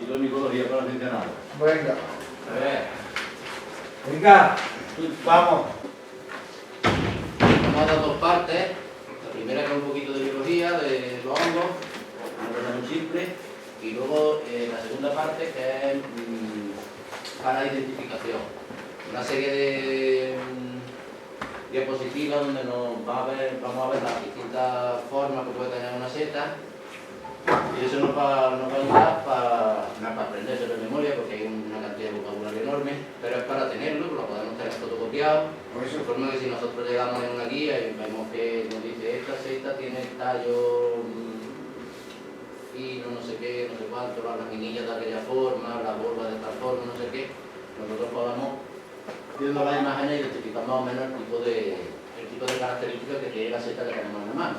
Y con micología para mencionar. Venga. A ver. Venga. Vamos. Vamos a dar dos partes. La primera que es un poquito de biología, de los hongos, una cosa muy simple. Y luego la segunda parte que es para identificación. Una serie de diapositivas donde vamos a ver las distintas formas que puede tener una seta. Y eso nos va a ayudar para aprenderse de memoria, porque hay una cantidad de vocabulario enorme, pero es para tenerlo, lo podemos tener fotocopiado, de forma que si nosotros llegamos en una guía y vemos que nos dice esta seta tiene el tallo fino, no sé qué, no sé cuánto, las laminillas de aquella forma, la volva de tal forma, no sé qué, nosotros podamos, viendo las imágenes, identificar más o menos el tipo de características que tiene la seta que tenemos en la mano.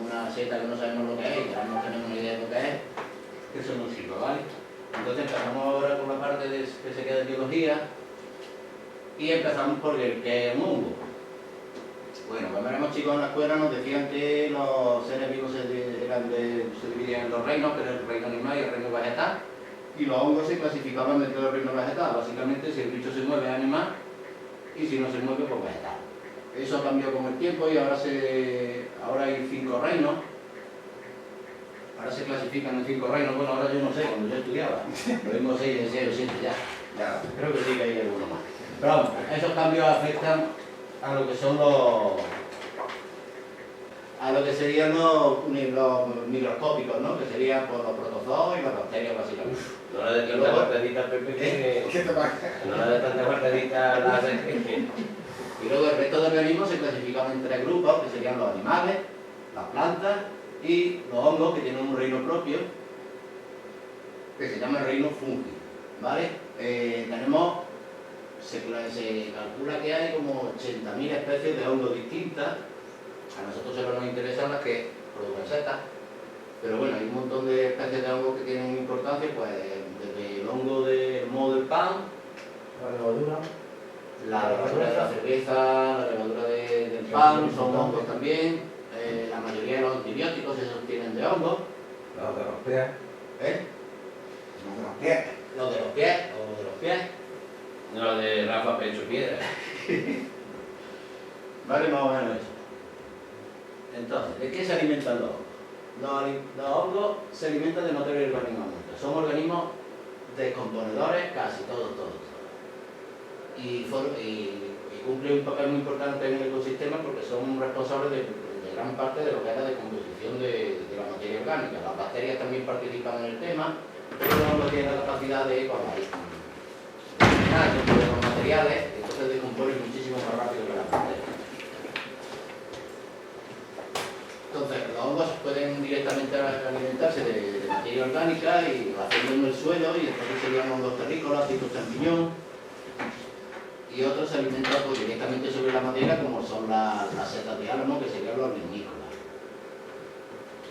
Una seta que no sabemos lo que es y ya no tenemos ni idea de lo que es, que eso no sirve, ¿vale? Entonces empezamos ahora con la parte que se queda de biología y empezamos por el que es un hongo. Bueno, cuando éramos chicos en la escuela nos decían que los seres vivos se dividían en dos reinos, que era el reino animal y el reino vegetal, y los hongos se clasificaban dentro del reino vegetal. Básicamente, si el bicho se mueve es animal y si no se mueve, pues vegetal. Eso cambió con el tiempo y ahora hay 5 reinos. Ahora se clasifican en 5 reinos. Bueno, ahora yo no sé, cuando yo estudiaba. Lo mismo 6, 6 o 7 ya. Creo que sí que hay alguno más. Pero vamos, esos cambios afectan a lo que son a lo que serían los microscópicos, ¿no? Que serían por los protozoos y las bacterias, básicamente. No le des tanta guardadita, Pepe, ¿Qué te pasa? no le des tanta guardadita a la gente. Y luego el resto de organismos se clasifican en 3 grupos, que serían los animales, las plantas y los hongos, que tienen un reino propio, que se llama el reino fungi, ¿vale? Se calcula que hay como 80.000 especies de hongos distintas. A nosotros solo nos interesan las que producen setas, pero bueno, hay un montón de especies de hongos que tienen importancia, pues desde el hongo del moho del pan, La levadura. la levadura de la cerveza, la levadura del pan, son hongos también. La mayoría de los antibióticos se obtienen de hongos. Los de los pies. ¿Eh? Los de los pies. Los de los pies. No, de Rafa Pecho Piedra. Vale, más o menos eso. Entonces, ¿de qué se alimentan los hongos? Los hongos se alimentan de materia orgánica muerta. Son organismos descomponedores, casi todos. Y cumplen un papel muy importante en el ecosistema porque son responsables de gran parte de lo que es la decomposición de la materia orgánica. Las bacterias también participan en el tema, pero no tienen la capacidad de los materiales, entonces decomponen muchísimo más rápido que las bacterias. Entonces, los hongos pueden directamente alimentarse de materia orgánica y hacerlo en el suelo, y entonces serían hongos terrícolas, tipo champiñón, y otros se alimentan pues, directamente sobre la madera, como son las setas de álamo, que serían los limícolas.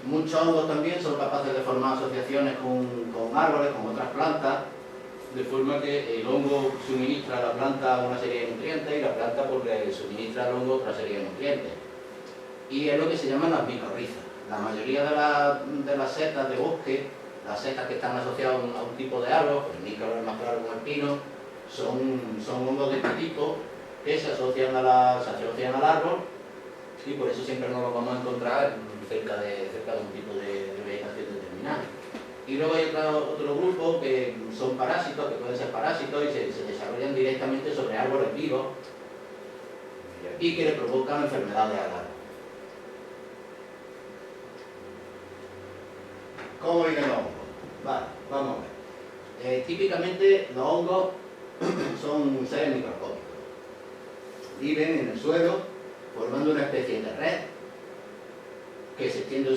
Muchos hongos también son capaces de formar asociaciones con árboles, con otras plantas, de forma que el hongo suministra a la planta una serie de nutrientes y la planta pues, le suministra al hongo otra serie de nutrientes. Y es lo que se llaman las micorrizas. La mayoría de las setas de bosque, las setas que están asociadas a un tipo de árbol, el nícolo es más claro como el pino, son hongos de este tipo que se asocian al árbol, y por eso siempre nos los vamos a encontrar cerca de un tipo de vegetación determinada. Y luego hay otro grupo que son parásitos, que pueden ser parásitos y se desarrollan directamente sobre árboles vivos y que le provocan enfermedades al árbol. ¿Cómo viven los hongos? Vale, vamos a ver. Típicamente los hongos son seres microscópicos. Viven en el suelo formando una especie de red que se extiende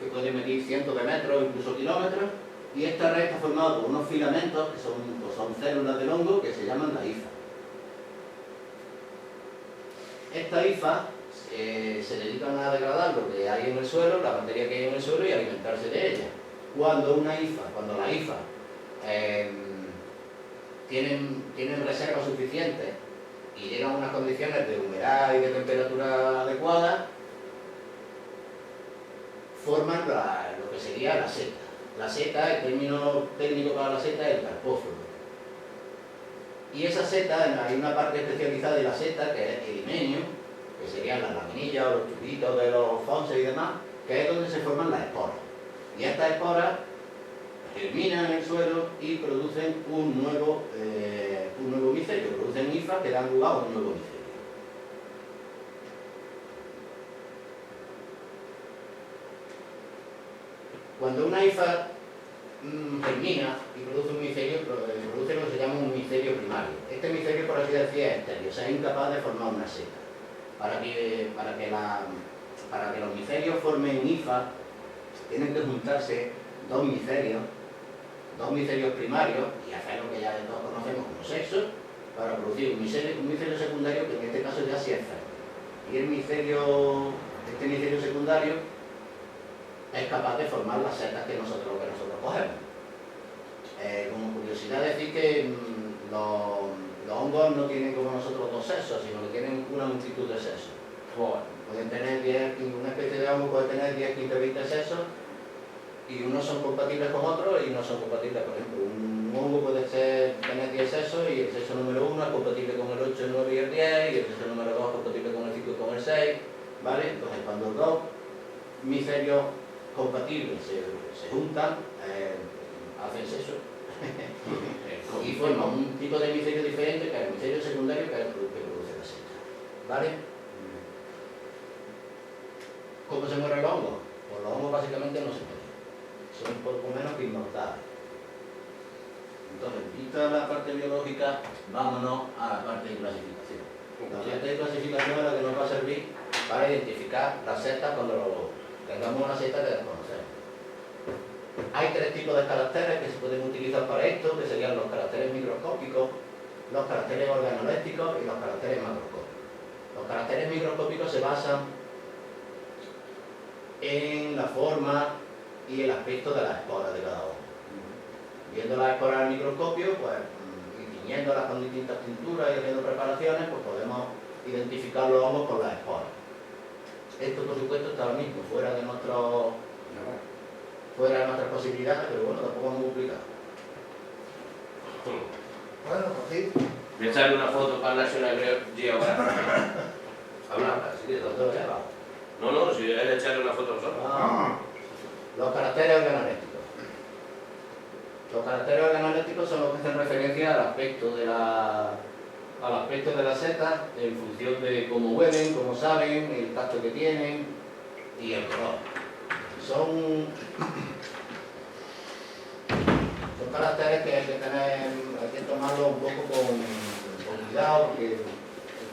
que puede medir cientos de metros, incluso kilómetros, y esta red está formada por unos filamentos que son células del hongo que se llaman la hifa. Esta hifa se dedican a degradar lo que hay en el suelo, la materia que hay en el suelo, y alimentarse de ella. Cuando la hifa tienen reservas suficientes y llegan a unas condiciones de humedad y de temperatura adecuadas, forman lo que sería la seta. La seta, el término técnico para la seta es el carpóforo. Y esa seta, hay una parte especializada de la seta que es el himenio, que serían las laminillas o los tubitos de los fonses y demás, que es donde se forman las esporas. Y estas esporas germinan en el suelo y producen un nuevo micelio, producen hifas que dan lugar a un nuevo micelio. Cuando una hifa germina y produce un micelio, produce lo que se llama un micelio primario. Este micelio, por así decir, es estéril, o sea, es incapaz de formar una seta. Para que los micelios formen hifas, tienen que juntarse dos micelios primarios y hacer lo que ya todos conocemos como sexo, para producir un micelio secundario que en este caso ya sí es fértil. Y este micelio secundario es capaz de formar las setas que nosotros cogemos. Como curiosidad decir que los hongos no tienen como nosotros dos sexos, sino que tienen una multitud de sexos. Pueden tener 10, una especie de hongo puede tener 10, 15, 20 sexos, y unos son compatibles con otros y no son compatibles. Por ejemplo, un hongo puede tener 10 sexos y el sexo número 1 es compatible con el 8, el 9 y el 10, y el sexo número 2 es compatible con el 5 y con el 6, ¿vale? Entonces, cuando dos micelios compatibles se juntan, hacen sexo y forman un tipo de micelio diferente, que es el micelio secundario, que es el que produce la seta, ¿vale? ¿Cómo se mueren los hongos? Pues los hongos básicamente no se mueren, son poco menos que inmortales. Entonces, vista la parte biológica, vámonos a la parte de clasificación. La parte de clasificación es la que nos va a servir para identificar las setas cuando tengamos una seta que desconocemos. Hay tres tipos de caracteres que se pueden utilizar para esto, que serían los caracteres microscópicos, los caracteres organolépticos y los caracteres macroscópicos. Los caracteres microscópicos se basan en la forma y el aspecto de las esporas de cada hongo. Viendo las esporas al microscopio, pues, y tiñéndolas con distintas tinturas y haciendo preparaciones, pues podemos identificar los hongos con las esporas. Esto, por supuesto, está ahora mismo fuera de nuestras posibilidades, pero bueno, tampoco es muy complicado. Bueno, pues sí. Me sale una foto para National Geographic. Habla, así de ¿Dónde todo. lo lleva? No, si es echarle una foto a vosotros. Los caracteres organolépticos. Los caracteres organolépticos son los que hacen referencia al aspecto de la seta en función de cómo huelen, cómo saben, el tacto que tienen y el color. Son caracteres que hay que tomarlo un poco con cuidado, porque, en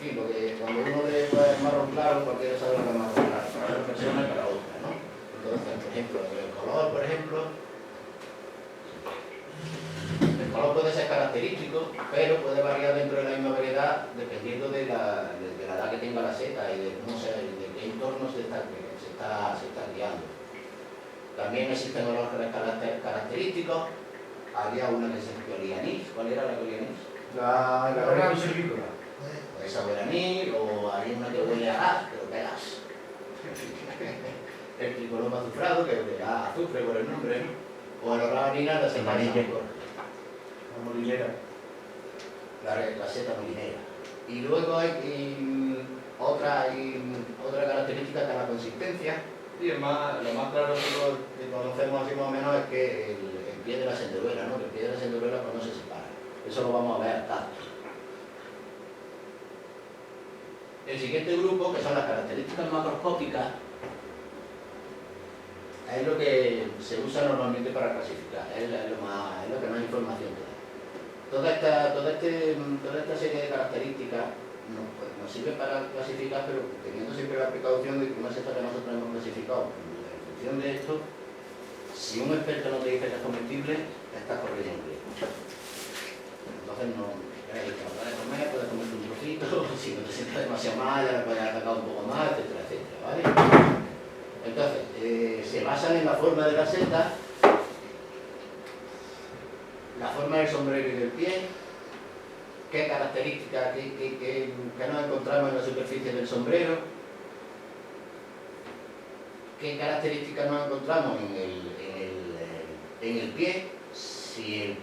fin, porque cuando uno le es marrón claro, cualquiera sabe lo que es marrón claro, para una persona y para otra, ¿no? Entonces, por ejemplo, el color, el color puede ser característico, pero puede variar dentro de la misma variedad dependiendo de la edad que tenga la seta y de cómo de qué entorno se está guiando. También existen otros característicos. Había una que se olía anís. ¿Cuál era la que olía anís? La gran silvícola. Esa huele a anís, o hay una que huele a gas, pero ¿qué gas? El tricoloma azufrado, que huele a azufre por el nombre, ¿no? O el organina, la seta La molinera. la seta molinera. Y luego hay otra característica que es la consistencia. Y lo más claro que conocemos así más o menos es que el pie de la senderuela, ¿no? Que el pie de la senderuela pues no se separa. Eso lo vamos a ver al tacto. El siguiente grupo, que son las características macroscópicas, es lo que se usa normalmente para clasificar, es lo que más información te da. Toda esta serie de características nos sirve para clasificar, pero teniendo siempre la precaución de que una seta que nosotros hemos clasificado en función de esto, si un experto no te dice que es comestible, estás corriendo un riesgo. Entonces no puedes comer, puedes comerte un trocito, si no te sientes demasiado mal, ya le puedes atacar un poco más, etcétera, etcétera, ¿vale? Entonces, se basan en la forma de la seta, la forma del sombrero y del pie, qué características que nos encontramos en la superficie del sombrero, qué características nos encontramos en el pie, si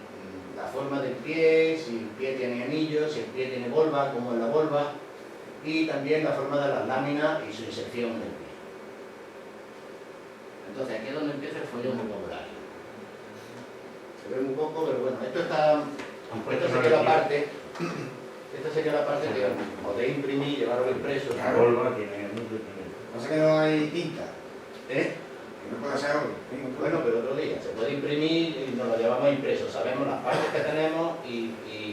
la forma del pie, si el pie tiene anillo, si el pie tiene volva, como es la volva, y también la forma de las láminas y su inserción en el pie. Entonces aquí es donde empieza el follón vocabulario. Se ve muy poco, pero bueno, esta sería la parte que podéis imprimir, llevarlo impreso. La volva tiene anillo también. Pasa que no hay tinta, ¿Eh? que no puede ser hoy. Bueno, pero otro día. Se puede imprimir y nos lo llevamos impreso. Sabemos las partes que tenemos y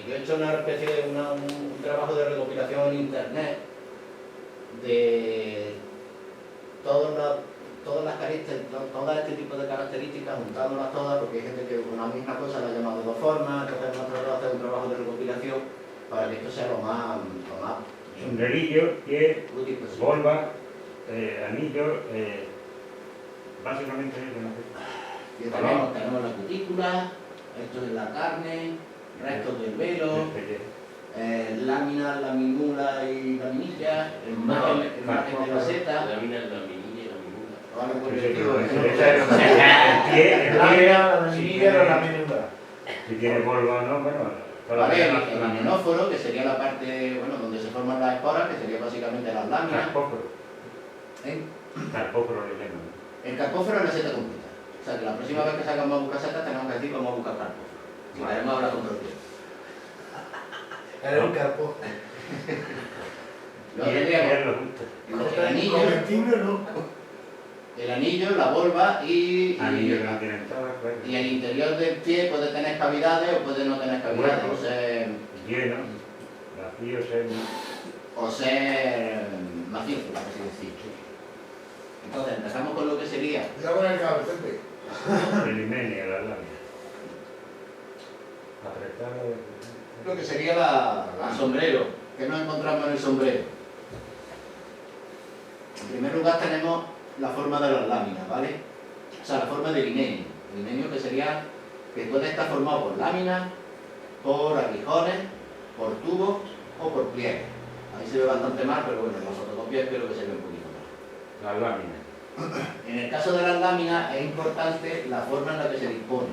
yo he hecho una especie de un trabajo de recopilación en internet de todas este tipo de características, juntándolas todas, porque hay gente que una misma cosa la ha llamado de dos formas, entonces hemos tratado de hacer un trabajo de recopilación para que esto sea lo más Sombrerillo, pie, útil posible. volva, anillo, básicamente yo no sé. Y tenemos la cutícula, esto es la carne, restos del velo, lámina, laminula y laminilla, el margen de la seta. La mina, la minilla y la minula. Vale, pues Sí, yo digo, el pie, La minilla o la minula. si tiene volva o no, bueno. vale, el laminóforo, que sería la parte, bueno, donde se forman las esporas, que sería básicamente las láminas. Carpóforo. ¿Eh? Carpóforo le llaman. El carpóforo es la seta completa. O sea, que la próxima vez que salgamos a buscar setas tenemos que decir cómo buscar carpóforo. Si queremos hablar con propiedad. Era un carpo. Luego tendríamos el anillo, la volva y Anillo que no tienen todas, pues. y el interior del pie puede tener cavidades o puede no tener cavidades, Huecos. Lleno, vacío, o ser macizo, por así decir. Entonces empezamos con lo que sería Ya con el cable, Pepe. prelimenia, las láminas. Apretado. lo que sería el sombrero, que nos encontramos en el sombrero. En primer lugar tenemos la forma de las láminas, ¿vale? O sea, la forma del limenio. El limenio que sería, que puede estar formado por láminas, por aguijones, por tubos o por pliegues. Ahí se ve bastante mal, pero bueno, en la fotocopia espero que se vea un poquito más. Las láminas. En el caso de las láminas es importante la forma en la que se dispone.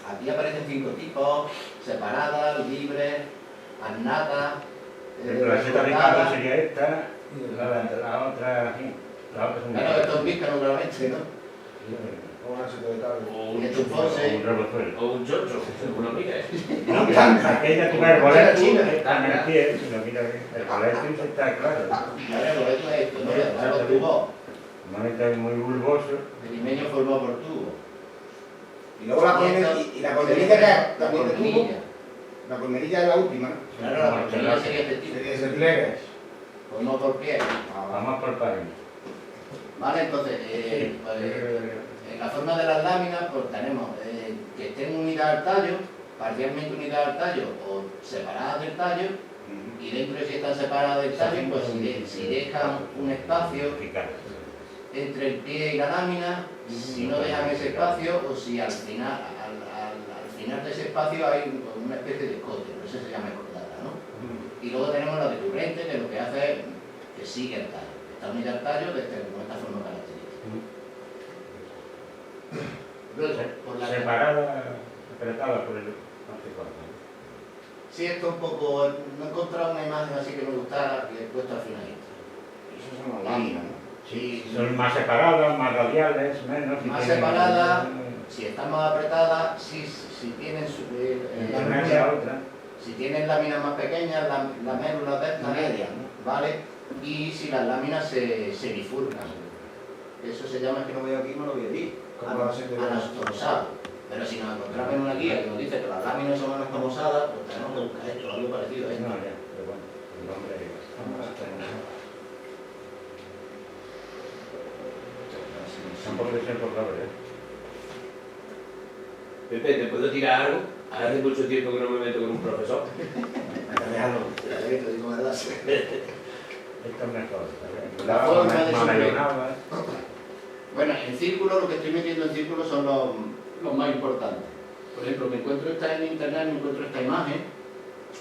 Aquí aparecen 5 tipos: separadas, libres, annatas, La seta de carro sería esta, la otra aquí. La otra es un claro, esto es visca normalmente, ¿no? O una seta de cable. O Y un el chufo, chufose. un rebozuelo. o un chocho, según lo mires. No, que aquella tuve el boleto, China. está en el pie, si lo miras bien. El boleto está claro. Vale, pues esto es esto, ¿no? Y además los tubos, Normalmente es muy bulboso. el limenio formado por tubos. Y luego la colmenilla, que es la colmenilla. La colmenilla es la última, ¿no? Claro, la colmenilla sería este tipo, Sería ese pliegue. formado por pie. Vamos por página. Vale, entonces, en la forma de las láminas, pues tenemos que estén unidas al tallo, parcialmente unidas al tallo o separadas del tallo, y dentro, si están separadas del tallo, pues si dejan un espacio entre el pie y la lámina, si no dejan ese espacio, o si al final de ese espacio hay una especie de escote, por eso se llama escotada, ¿no? Y luego tenemos la decurrente, que lo que hace es que sigue el tallo, está unida al tallo con esta forma característica. Luego, por la Separada, apretada por el antecuerpo. sí, esto un poco, no he encontrado una imagen así que me gustara, que he puesto al final. Eso son las láminas, ¿no? Sí, Son más separadas, más radiales, menos. Más separadas. Si están más apretadas, si tienen si tienen láminas más pequeñas, la mérula de media, ¿vale? Y si las láminas se bifurcan. Eso se llama, es que no veo aquí, no lo voy a decir, anastomosado. Pero si nos encontramos en una guía que nos dice que las láminas son anastomosadas, pues tenemos que buscar esto, algo parecido a esto. No, ya, pero bueno, el nombre. Tampoco debe ser por doble, Pepe, ¿te puedo tirar algo? Hace mucho tiempo que no me meto con un profesor. Te digo verdad. Esto es mejor. La forma de más mayonada. Bueno, en círculo, lo que estoy metiendo en círculo son los más importantes. Por ejemplo, me encuentro en internet, me encuentro esta imagen,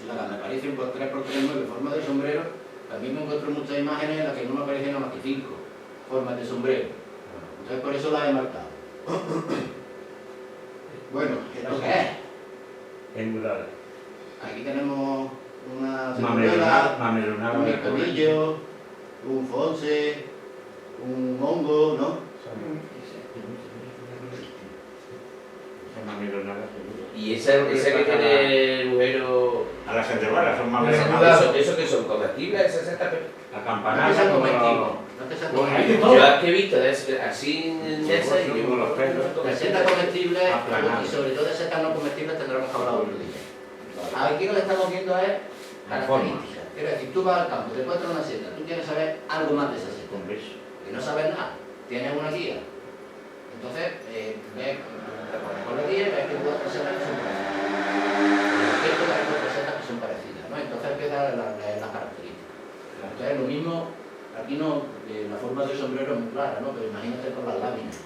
la que me aparecen por 3×3×9 formas de sombrero. También me encuentro muchas imágenes en las que no me aparecen nada más que 5 formas de sombrero. Entonces por eso las he marcado. Bueno, ¿esto qué es? Engulada. Aquí tenemos una Mamelonada, cebolla, mamelonada un de cobre. picadillo, un fonse, un hongo, ¿no? Son mamelonada seguro. Y esa que tiene el agujero. A las enrebalas son ¿Eso, mamelonadas. eso que son comestibles? Esa seta. La No te campanada sean como comestibles, no te sean Bueno, comestibles. Yo es que he visto así en esa y yo Como los pelos. De setas comestibles Aplanadas. y sobre todo de setas no comestibles tendremos que hablar otro día. Aquí lo que estamos viendo es características. Quiero decir, tú vas al campo, te encuentras una seta, tú quieres saber algo más de esa seta. con beso. Y no sabes nada, tienes una guía. Entonces, ves, recorres con la guía y ves que hay cuatro setas que son parecidas. Es cierto que hay cuatro setas que son parecidas, ¿no? Entonces empiezan las características. Entonces, lo mismo, aquí no, la forma del sombrero es muy clara, ¿no? Pero imagínate con las láminas.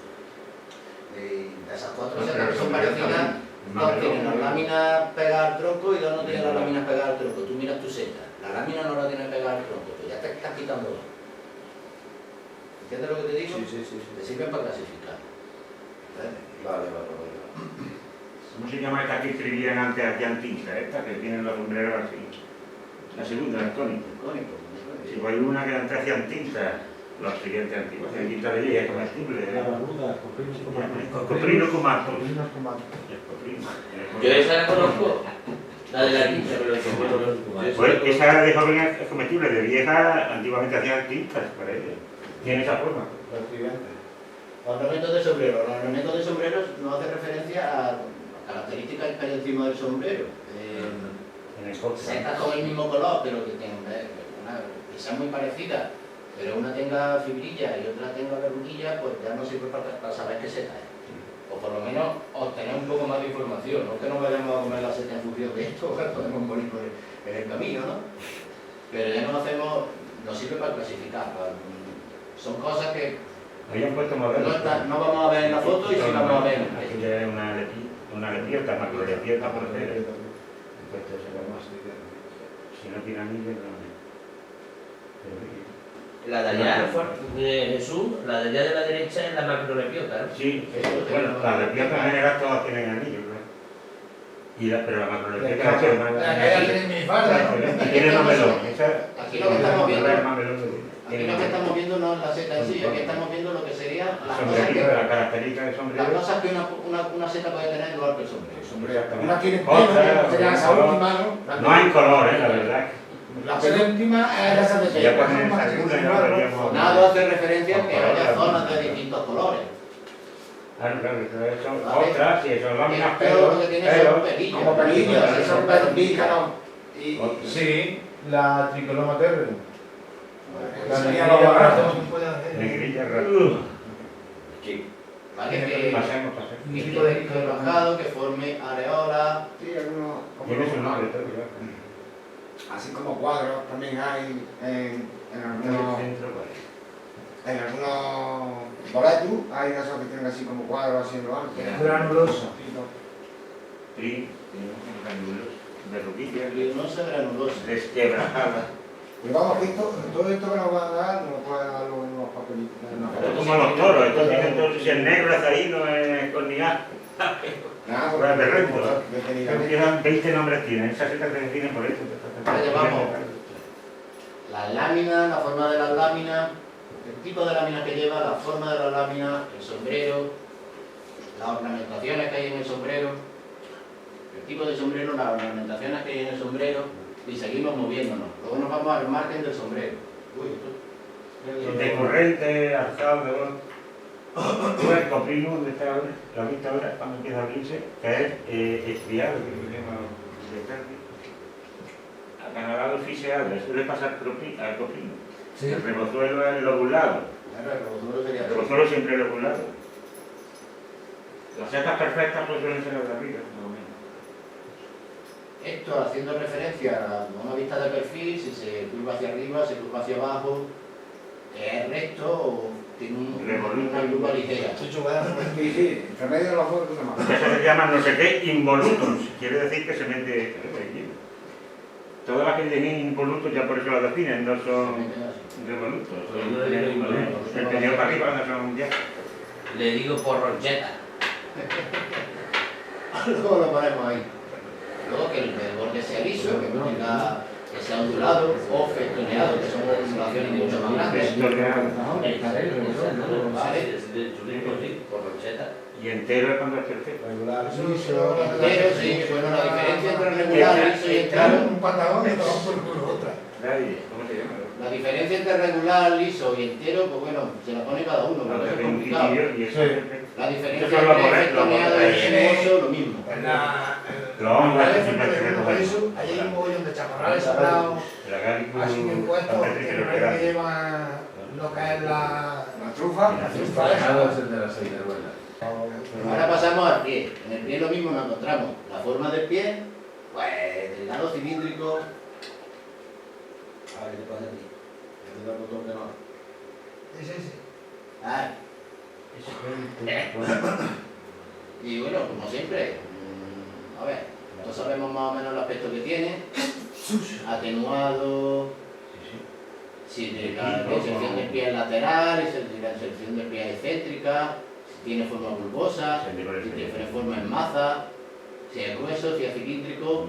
De esas cuatro setas que son parecidas, dos tienen las láminas pegadas al tronco y dos no tienen las láminas pegadas al tronco. Tú miras tu seta, la lámina no la tiene pegada al tronco, pues ya te estás quitando dos. ¿Entiendes lo que te digo? Sí. Te sirven para clasificar. Vale. ¿Cómo se llama esta que escribían antes aquí antinta? Esta que tienen los sombreros así. La segunda, la cónica. Cónico. Si hay una que antes hacían tinta, los siguientes antiguos hacían tinta de ella, es comestible. Coprino cumato. Yo esa la conozco. La de la tinta, pero Pues esa de joven es comestible, de vieja antiguamente hacían tintas para ella. Tiene esa forma. Ornamentos de sombrero. Los ornamentos de sombrero no hace referencia a características que hay encima del sombrero. En el coche. Setas con el mismo color, pero que tengan que sean muy parecidas, pero una tenga fibrilla y otra tenga verruguilla, pues ya no sirve para saber qué seta es. O por lo menos obtener un poco más de información, no que nos vayamos a comer la seta en función de esto, que podemos morir en el camino, ¿no? Pero ya nos sirve para clasificar. Son cosas que Habían puesto modelos. no vamos a ver en la foto y sí vamos a ver en el Aquí texto. ya es una lepiota, macrolepiota por ser. Si no tiene anillo, no. La de allá, Jesús, la de allá de la derecha es la macrolepiota, ¿no? Sí, bueno, las lepiotas en general todas tienen anillo, ¿no? Pero la macrolepiota es que La que ella tiene mi falda, ¿no? tiene mamelón. Aquí lo que estamos viendo- Aquí Aquí lo que estamos viendo no es la seta en sí, aquí estamos viendo lo que sería las cosas que, la característica del las sombrero. cosas que una seta puede tener en lugar que el sombrero. Una tiene Otra, sería esa última, ¿no? No hay color, la verdad. La penúltima es esa de Si ya ponen esa segunda, ya veríamos. Nada hace referencia a que haya zonas de distintos colores. Claro, entonces son otras, si son láminas, Pero lo que tiene son pero pelillos. como pelillos, Pelillos, son pícaros. Y Sí, la tricoloma terre. La Sería negrilla lo barato. negrilla, vale, que pasemos. un tipo de trabajado que forme areolas. Sí, algunos. Tiene su nombre, todo, Así como cuadros también hay en algunos. En algunos boletos hay de esos que tienen así como cuadros así en lo alto. Granulosa. Sí, verruguilla, No se granulosa. desquebrajada. Y vamos, que todo esto que nos van a dar, nos puede dar luego en unos papelitos. Es como los toros, estos dicen todos, si el negro es ahí, no es corneado. Nada, Fuera de recto. detenidamente. Empiezan 20 nombres tienen, esas setas se definen por eso. Ahora llevamos las láminas, la forma de las láminas, el tipo de láminas que lleva, la forma de las láminas, el sombrero, las ornamentaciones que hay en el sombrero, el tipo de sombrero, las ornamentaciones que hay en el sombrero, y seguimos moviéndonos. Luego nos vamos al margen del sombrero. Uy, esto... Decurrente, alzado, de voz. El coprino, donde está ahora, la vista ahora, cuando empieza a abrirse, que es estriado, que se llama de tarde. Acanalado fiseado, eso le pasa al coprino. Sí. El rebozuelo es lobulado. Claro, el rebozuelo sería El así. rebozuelo siempre es lobulado. Las setas perfectas pues suelen ser las de arriba, más o menos. Esto haciendo referencia a una vista de perfil, si se curva hacia arriba, se curva hacia abajo, es recto o tiene una curva ligera. Sí, sí, entre medio de los dos, cosa más. Eso se llama no sé qué involutum, quiere decir que se mete. Todas las que tienen involutos ya por eso las definen, no son revolutos. El pedido para arriba no son ya. Le digo porroncheta. Luego lo ponemos ahí. Luego que el borde sea liso, que no tenga, que sea ondulado o festoneado, que son ondulaciones mucho más grandes. Vale, por rocheta. Y entero es cuando es perfecto. Regular, Liso. Entero, sí, bueno, la diferencia entre regular, liso y entero. Un patagón y tomamos por culo otra. Nadie, ¿cómo se llama? La diferencia entre regular, liso y entero, pues bueno, se la pone cada uno, No, porque te es un complicado. titillo y eso Sí. es perfecto. La diferencia Eso lo entre pones, lo festoneado y pones. sinuoso, lo mismo. En la... Lo vamos a en hacer el paraíso, allí hay un mogollón de chaparrales sabrados, La Gárico, así bien puestos, que llevan lo que es la trufa esa. es el de la aceiteruela. Ahora pasamos al pie. En el pie lo mismo nos encontramos. La forma del pie, pues delgado, cilíndrico. A ver, ¿qué pasa aquí? ¿Dónde va el botón que no? Ese. Ah. Y bueno, como siempre, a ver, todos sabemos más o menos el aspecto que tiene. Atenuado. Si la inserción del pie es lateral, si la inserción del pie es excéntrica, si tiene forma bulbosa, si tiene forma en maza, si es grueso, si es cilíndrico,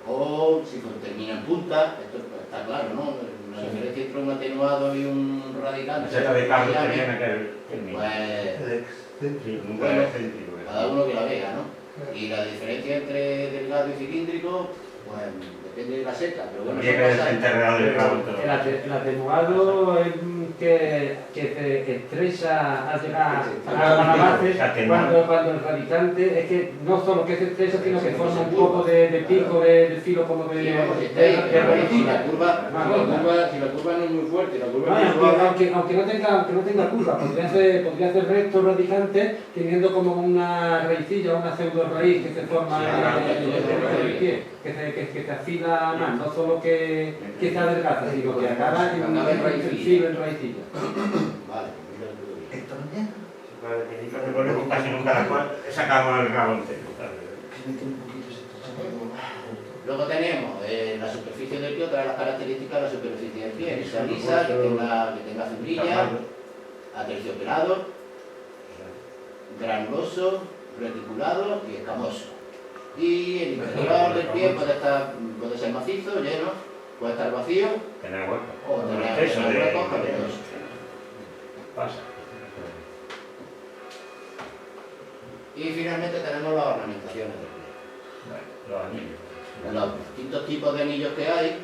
o si termina en punta. Esto está claro, ¿no? La diferencia entre un atenuado y un radicante. Esa de Carlos Termiana que el Pues, nunca bueno, es excéntrico. cada uno que la vea, ¿no? Y la diferencia entre delgado y cilíndrico, pues depende de la seta, pero bueno, Tiene son que cosas- enterrado del rabo todo. El atenuado es que se estrecha al llegar a la base, cuando el radicante es que no solo que se estrecha, sino que forma un poco de pico, de filo como de Sí, vamos, si está ahí, de pero si resina. la curva no es muy fuerte, la curva No, es muy suave. aunque no tenga curva, podría ser recto radicante teniendo como una raicilla, una pseudo raíz que se forma en el pie, que se afila más, no solo que se adelgaza, sino que acaba en filo, en raicilla. Vale, Esta mañana Se pone casi nunca la cual sacamos el rabo entero. luego tenemos la superficie del pie, otra de las características de la superficie del pie, que sea lisa, que tenga fibrilla, aterciopelado, granuloso, reticulado y escamoso. Y el interior del pie puede ser macizo, lleno, puede estar vacío Tener hueco. o tener Eso de... huecos cavernosos. Pasa. Y finalmente tenemos las ornamentaciones del pie. Los anillos. Los distintos tipos de anillos que hay,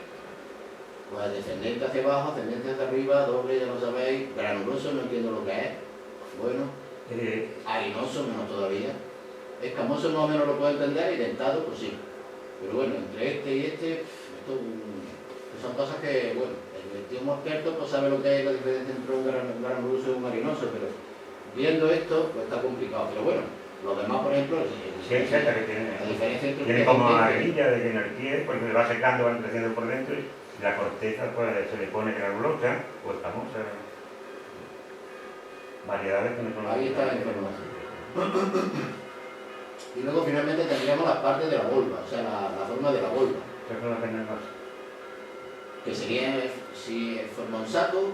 pues descendente hacia abajo, ascendente hacia arriba, doble, ya lo sabéis, granuloso, no entiendo lo que es, bueno, harinoso menos todavía, escamoso más o menos lo puedo entender y dentado pues sí, pero bueno, entre este y este, esto son cosas que, bueno, el tío más experto pues sabe lo que es la diferencia entre un granuloso y un harinoso, pero viendo esto pues está complicado, pero bueno, los demás por ejemplo, Sí, exacto, que tiene. la diferencia entre Tiene como una arilla de que en el pie, porque le va secando, va creciendo por dentro y la corteza pues se le pone granulosa o escamosa. Variedades que no son Ahí está la información. Y luego finalmente tendríamos las partes de la volva, o sea, la forma de la volva, Eso no tenemos. que sería si forma un saco,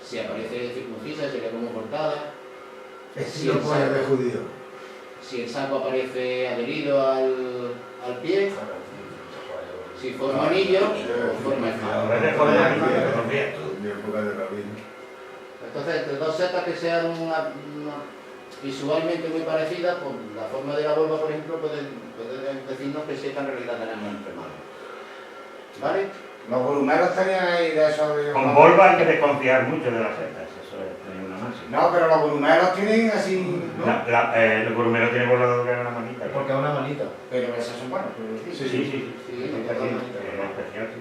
si aparece circuncisa sería como cortada, si lo pone de judío. si el saco aparece adherido al pie, si forma anillo o forma esfera. A veces con la anillo, con pie. Mi época de rabino. Entonces, entre dos setas que sean visualmente muy parecidas, pues la forma de la volva, por ejemplo, puede decirnos que seta en realidad tenemos entre manos. ¿Vale? Los volumeros tenían ahí de eso de... Con volva hay que desconfiar mucho de las setas, eso es una máxima. No, pero los volumeros tienen así... ¿no? El gourmet tiene volador que es una manita. Porque es una manita. Pero esas son buenas. Sí, sí, sí. Sí, Es totalmente. especial, sí.